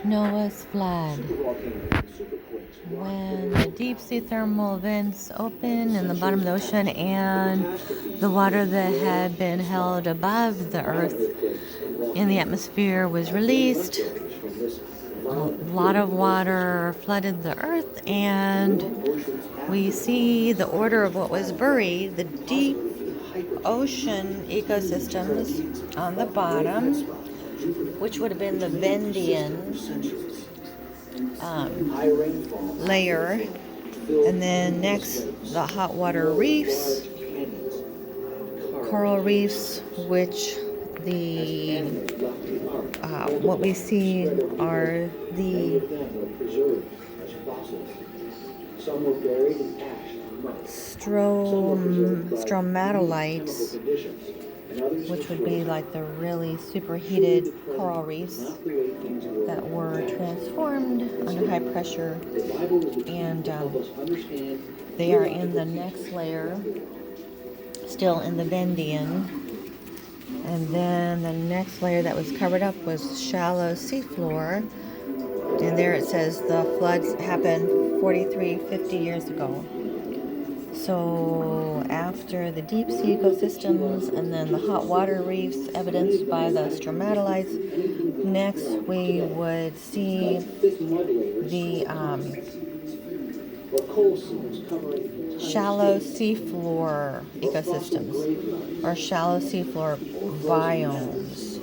Noah's flood. When the deep sea thermal vents opened in the bottom of the ocean and the water that had been held above the earth in the atmosphere was released, a lot of water flooded the earth, and we see the order of what was buried, the deep ocean ecosystems on the bottom, which would have been the Vendian layer, and then next the hot water reefs, coral reefs, which the what we see are the stromatolites, which would be like the really superheated coral reefs that were transformed under high pressure, and they are in the next layer, still in the Vendian. And then the next layer that was covered up was shallow seafloor, and there it says the floods happened 50 years ago. So after the deep sea ecosystems and then the hot water reefs evidenced by the stromatolites, next we would see the shallow seafloor ecosystems, or shallow seafloor biomes,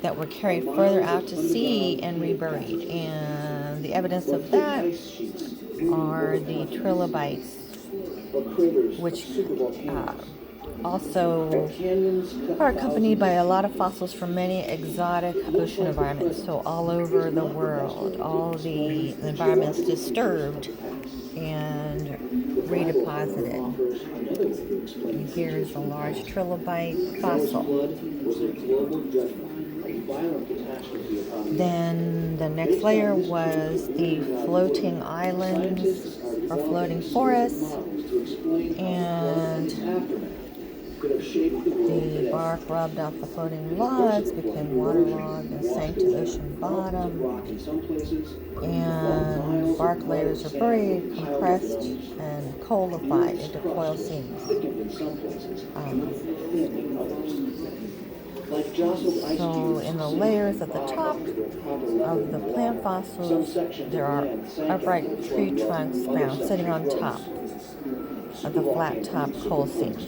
that were carried further out to sea and reburied. And the evidence of that are the trilobites, which also are accompanied by a lot of fossils from many exotic ocean environments. So all over the world, all the environments disturbed and redeposited. And here's a large trilobite fossil. Then the next layer was the floating islands or floating forests, and the bark rubbed off the floating logs, became waterlogged and sank to the ocean bottom, and bark layers are buried, compressed, and coalified into coil seams. So in the layers at the top of the plant fossils, there are upright tree trunks found sitting on top of the flat top coal seams.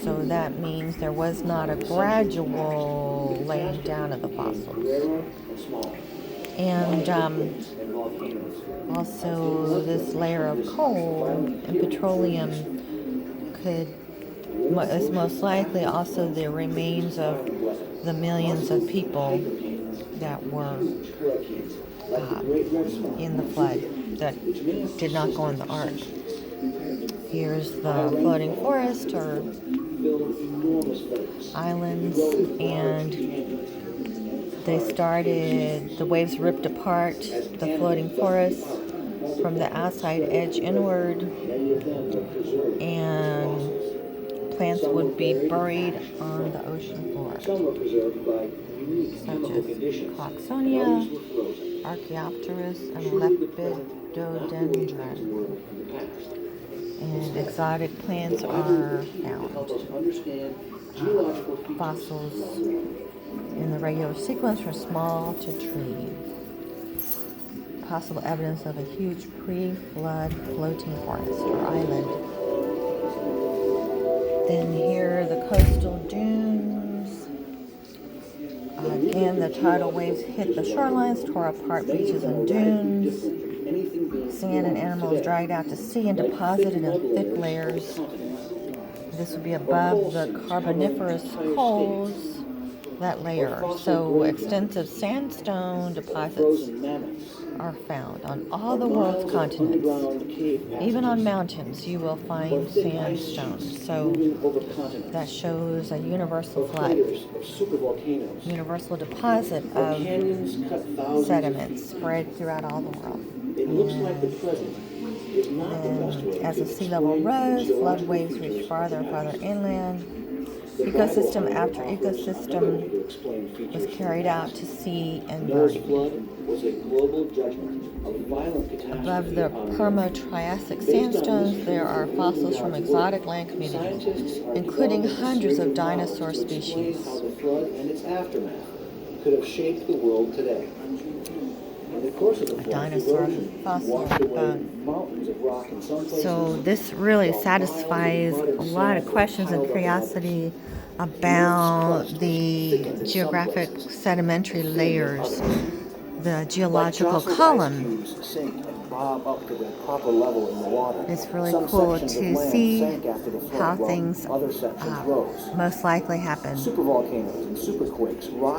So that means there was not a gradual laying down of the fossils. And also this layer of coal and petroleum is most likely also the remains of the millions of people that were in the flood that did not go on the ark. Here's the floating forest or islands, and the waves ripped apart the floating forest from the outside edge inward, and plants would be buried on the ocean floor, such as Coxonia, Archaeopteris, and Lepidodendron. And exotic plants are found. Fossils in the regular sequence from small to tree. Possible evidence of a huge pre-flood floating forest or island. Then here are the coastal dunes. Again, the tidal waves hit the shorelines, tore apart beaches and dunes. Sand and animals dragged out to sea and deposited in thick layers. This would be above the Carboniferous coals, that layer. So extensive sandstone deposits are found on all the world's continents. Even on mountains, you will find sandstone. So that shows a universal flood, universal deposit of sediments spread throughout all the world. And as the sea level rose, flood waves reached farther and farther inland. ecosystem after ecosystem was carried out to sea and buried. Above the Permo-Triassic sandstones, there are fossils from exotic land communities, including hundreds of dinosaur species. How the flood and its aftermath could have shaped the world today. In the course of the flood, Dinosaur erosion fossil washed away bone. mountains of rock in some places. So this really satisfies a lot of questions and curiosity about the geographic sedimentary layers, the geological column. It's really cool to see how things most likely happen. Supervolcanoes and superquakes, rock